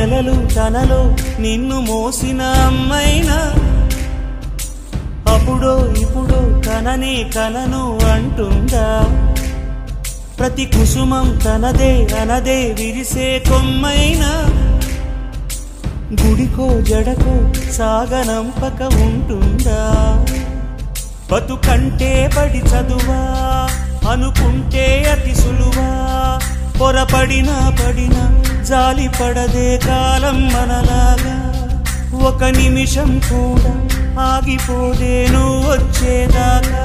నెలలు తనలో నిన్ను మోసిన అమ్మైనా అప్పుడో ఇప్పుడో కననే కనను అంటుందా ప్రతి కుసుమం తనదే అనదే విరిసే కొమ్మైనా గుడికో జడకో సాగనంపక ఉంటుందా బతుకంటే పడి చదువా అనుకుంటే అతి సులువా పొరపడినా పడినా జాలి పడదే కాలం మనలాగా ఒక నిమిషం కూడా ఆగిపోదే నువ్వు వచ్చేదాకా